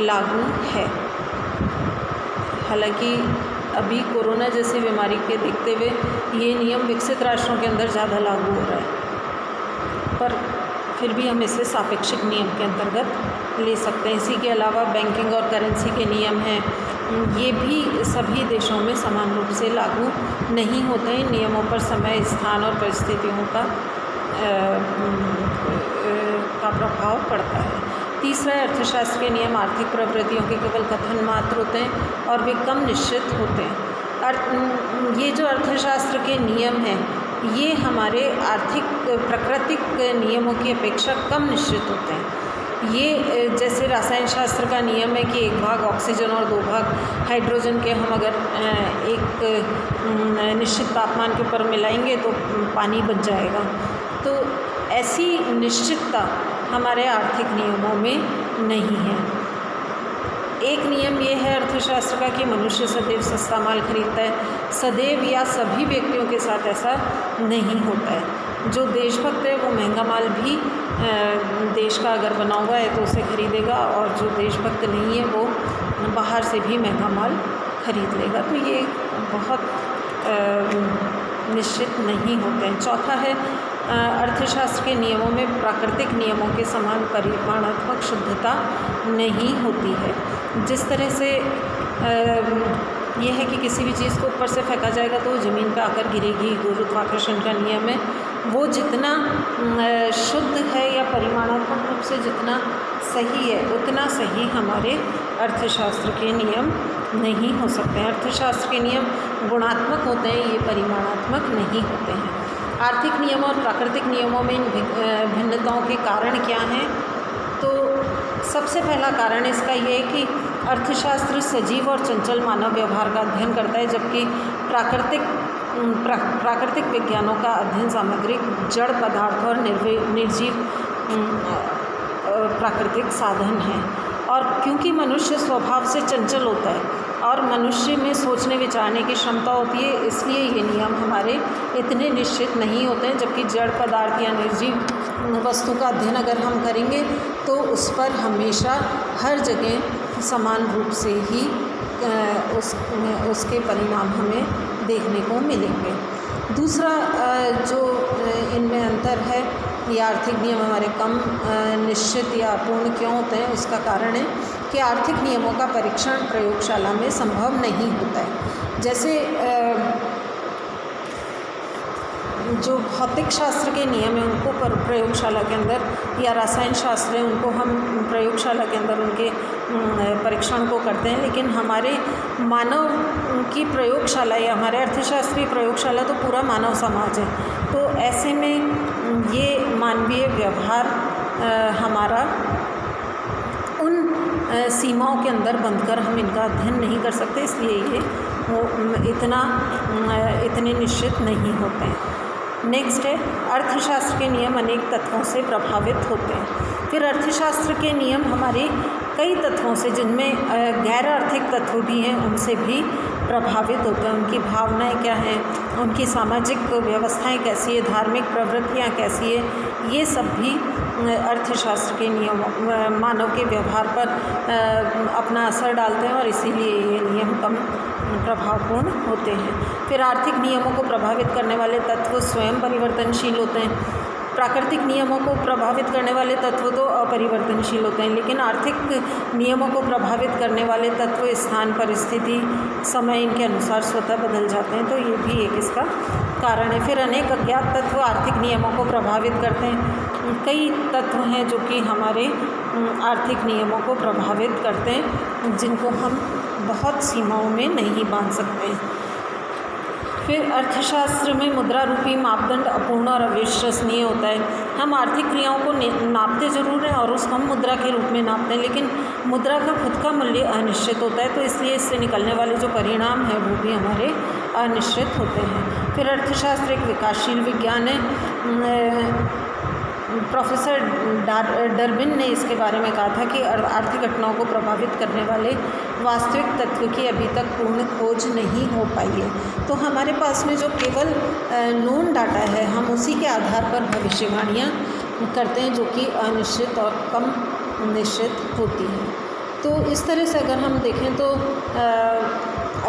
लागू है। हालांकि अभी कोरोना जैसी बीमारी के देखते हुए ये नियम विकसित राष्ट्रों के अंदर ज़्यादा लागू हो रहा है, पर फिर भी हम इसे सापेक्षिक नियम के अंतर्गत ले सकते हैं। इसी के अलावा बैंकिंग और करेंसी के नियम हैं, ये भी सभी देशों में समान रूप से लागू नहीं होते हैं। नियमों पर समय, स्थान और परिस्थितियों का प्रभाव पड़ता है। तीसरा है अर्थशास्त्र के नियम आर्थिक प्रवृत्तियों के केवल कथन मात्र होते हैं और वे कम निश्चित होते हैं। ये जो अर्थशास्त्र के नियम हैं ये हमारे आर्थिक प्राकृतिक नियमों की अपेक्षा कम निश्चित होते हैं। ये जैसे रसायन शास्त्र का नियम है कि एक भाग ऑक्सीजन और 2 भाग हाइड्रोजन के हम अगर एक निश्चित तापमान के ऊपर मिलाएंगे तो पानी बन जाएगा। तो ऐसी निश्चितता हमारे आर्थिक नियमों में नहीं है। एक नियम ये है अर्थशास्त्र का कि मनुष्य सदैव सस्ता माल खरीदता है। सदैव या सभी व्यक्तियों के साथ ऐसा नहीं होता है। जो देशभक्त है वो महंगा माल भी देश का अगर बना हुआ है तो उसे खरीदेगा, और जो देशभक्त नहीं है वो बाहर से भी महंगा माल खरीद लेगा। तो ये बहुत निश्चित नहीं होते हैं। चौथा है अर्थशास्त्र के नियमों में प्राकृतिक नियमों के समान परिमाणात्मक शुद्धता नहीं होती है। जिस तरह से यह है कि किसी भी चीज़ को ऊपर से फेंका जाएगा तो वो ज़मीन पर आकर गिरेगी, गुरुत्वाकर्षण का नियम है, वो जितना शुद्ध है या परिमाणात्मक रूप से जितना सही है उतना सही हमारे अर्थशास्त्र के नियम नहीं हो सकते हैं। अर्थशास्त्र के नियम गुणात्मक होते हैं, ये परिमाणात्मक नहीं होते हैं। आर्थिक नियमों और प्राकृतिक नियमों में इन भिन्नताओं के कारण क्या हैं? तो सबसे पहला कारण इसका ये है कि अर्थशास्त्र सजीव और चंचल मानव व्यवहार का अध्ययन करता है, जबकि प्राकृतिक विज्ञानों का अध्ययन सामग्रिक जड़ पदार्थ और निर्जीव प्राकृतिक साधन है। और क्योंकि मनुष्य स्वभाव से चंचल होता है और मनुष्य में सोचने विचारने की क्षमता होती है, इसलिए ये नियम हमारे इतने निश्चित नहीं होते हैं। जबकि जड़ पदार्थ या निर्जीव वस्तु का अध्ययन अगर हम करेंगे तो उस पर हमेशा हर जगह समान रूप से ही उसके परिणाम हमें देखने को मिलेंगे। दूसरा जो इनमें अंतर है, ये आर्थिक नियम हमारे कम निश्चित या अपूर्ण क्यों होते हैं, उसका कारण है कि आर्थिक नियमों का परीक्षण प्रयोगशाला में संभव नहीं होता है। जैसे जो भौतिक शास्त्र के नियम हैं उनको प्रयोगशाला के अंदर, या रसायन शास्त्र है उनको हम प्रयोगशाला के अंदर उनके परीक्षण को करते हैं, लेकिन हमारे मानव की प्रयोगशाला या हमारे अर्थशास्त्रीय प्रयोगशाला तो पूरा मानव समाज है। तो ऐसे में ये मानवीय व्यवहार हमारा उन सीमाओं के अंदर बंद कर हम इनका अध्ययन नहीं कर सकते, इसलिए ये इतने निश्चित नहीं होते हैं। नेक्स्ट है अर्थशास्त्र के नियम अनेक तत्वों से प्रभावित होते हैं। फिर अर्थशास्त्र के नियम हमारे कई तत्वों से, जिनमें गैर आर्थिक तत्व भी हैं, उनसे भी प्रभावित होते हैं। उनकी भावनाएं क्या हैं, उनकी सामाजिक व्यवस्थाएं कैसी है, धार्मिक प्रवृत्तियां कैसी है, ये सब भी अर्थशास्त्र के नियमों मानव के व्यवहार पर अपना असर डालते हैं और इसीलिए ये नियम कम प्रभावपूर्ण होते हैं। फिर आर्थिक नियमों को प्रभावित करने वाले तत्व स्वयं परिवर्तनशील होते हैं। प्राकृतिक नियमों को प्रभावित करने वाले तत्व तो अपरिवर्तनशील होते हैं, लेकिन आर्थिक नियमों को प्रभावित करने वाले तत्व स्थान, परिस्थिति, समय इनके अनुसार स्वतः बदल जाते हैं। तो ये भी एक इसका कारण है। फिर अनेक अज्ञात तत्व आर्थिक नियमों को प्रभावित करते हैं। कई तत्व हैं जो कि हमारे आर्थिक नियमों को प्रभावित करते हैं, जिनको हम बहुत सीमाओं में नहीं बांध सकते। फिर अर्थशास्त्र में मुद्रा रूपी मापदंड अपूर्ण और अविश्वसनीय होता है। हम आर्थिक क्रियाओं को नापते जरूर हैं और उसको हम मुद्रा के रूप में नापते हैं, लेकिन मुद्रा का खुद का मूल्य अनिश्चित होता है, तो इसलिए इससे निकलने वाले जो परिणाम हैं वो भी हमारे अनिश्चित होते हैं। फिर अर्थशास्त्र एक विकासशील विज्ञान है। प्रोफेसर डर्बिन ने इसके बारे में कहा था कि आर्थिक घटनाओं को प्रभावित करने वाले वास्तविक तत्व की अभी तक पूर्ण खोज नहीं हो पाई है। तो हमारे पास में जो केवल नोन डाटा है, हम उसी के आधार पर भविष्यवाणियाँ करते हैं, जो कि अनिश्चित और कम निश्चित होती हैं। तो इस तरह से अगर हम देखें तो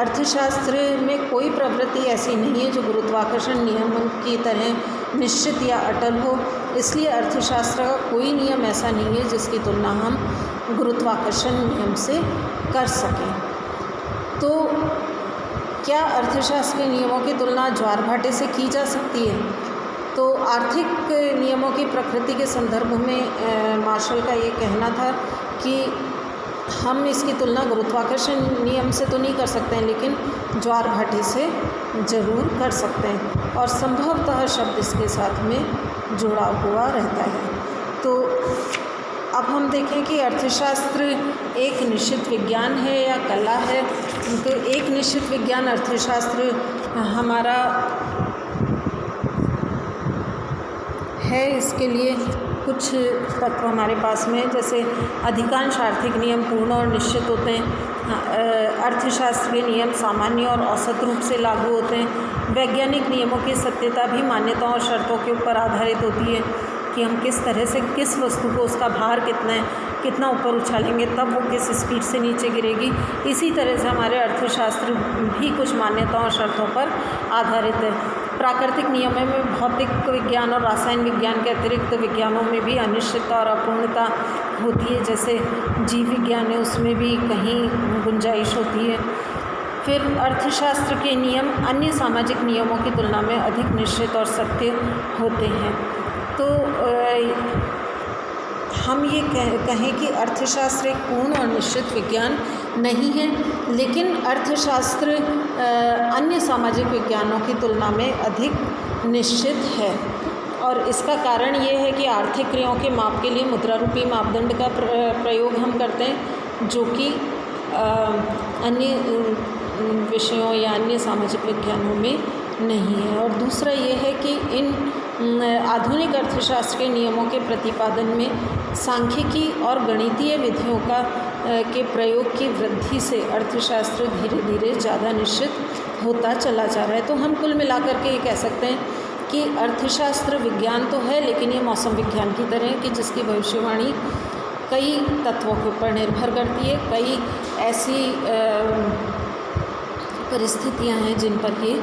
अर्थशास्त्र में कोई प्रवृत्ति ऐसी नहीं है जो गुरुत्वाकर्षण नियम की तरह निश्चित या अटल हो। इसलिए अर्थशास्त्र का कोई नियम ऐसा नहीं है जिसकी तुलना हम गुरुत्वाकर्षण नियम से कर सकें। तो क्या अर्थशास्त्र के नियमों की तुलना ज्वार भाटे से की जा सकती है? तो आर्थिक नियमों की प्रकृति के संदर्भ में मार्शल का ये कहना था कि हम इसकी तुलना गुरुत्वाकर्षण नियम से तो नहीं कर सकते हैं, लेकिन ज्वार भाटे से ज़रूर कर सकते हैं और संभवतः शब्द इसके साथ में जुड़ा हुआ रहता है। तो अब हम देखें कि अर्थशास्त्र एक निश्चित विज्ञान है या कला है। तो एक निश्चित विज्ञान अर्थशास्त्र हमारा है। इसके लिए कुछ तत्व हमारे पास में, जैसे अधिकांश आर्थिक नियम पूर्ण और निश्चित होते हैं। अर्थशास्त्र के नियम सामान्य और औसत रूप से लागू होते हैं। वैज्ञानिक नियमों की सत्यता भी मान्यताओं और शर्तों के ऊपर आधारित होती है कि हम किस तरह से किस वस्तु को उसका भार कितना ऊपर उछालेंगे तब वो किस स्पीड से नीचे गिरेगी। इसी तरह से हमारे अर्थशास्त्र भी कुछ मान्यताओं और शर्तों पर आधारित है। प्राकृतिक नियमों में भौतिक विज्ञान और रासायन विज्ञान के अतिरिक्त विज्ञानों में भी अनिश्चितता और अपूर्णता होती है। जैसे जीव विज्ञान है, उसमें भी कहीं गुंजाइश होती है। फिर अर्थशास्त्र के नियम अन्य सामाजिक नियमों की तुलना में अधिक निश्चित और सत्य होते हैं। तो हम ये कहें कि अर्थशास्त्र एक पूर्ण और निश्चित विज्ञान नहीं है, लेकिन अर्थशास्त्र अन्य सामाजिक विज्ञानों की तुलना में अधिक निश्चित है। और इसका कारण ये है कि आर्थिक क्रियाओं के माप के लिए मुद्रा रूपी मापदंड का प्रयोग हम करते हैं, जो कि अन्य विषयों या अन्य सामाजिक विज्ञानों में नहीं है। और दूसरा ये है कि इन आधुनिक अर्थशास्त्र के नियमों के प्रतिपादन में सांख्यिकी और गणितीय विधियों के प्रयोग की वृद्धि से अर्थशास्त्र धीरे धीरे ज़्यादा निश्चित होता चला जा रहा है। तो हम कुल मिलाकर के ये कह सकते हैं कि अर्थशास्त्र विज्ञान तो है, लेकिन ये मौसम विज्ञान की तरह है कि जिसकी भविष्यवाणी कई तत्वों के ऊपर निर्भर करती है। कई ऐसी परिस्थितियां हैं जिन पर ये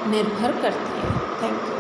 निर्भर करती है। Thank you.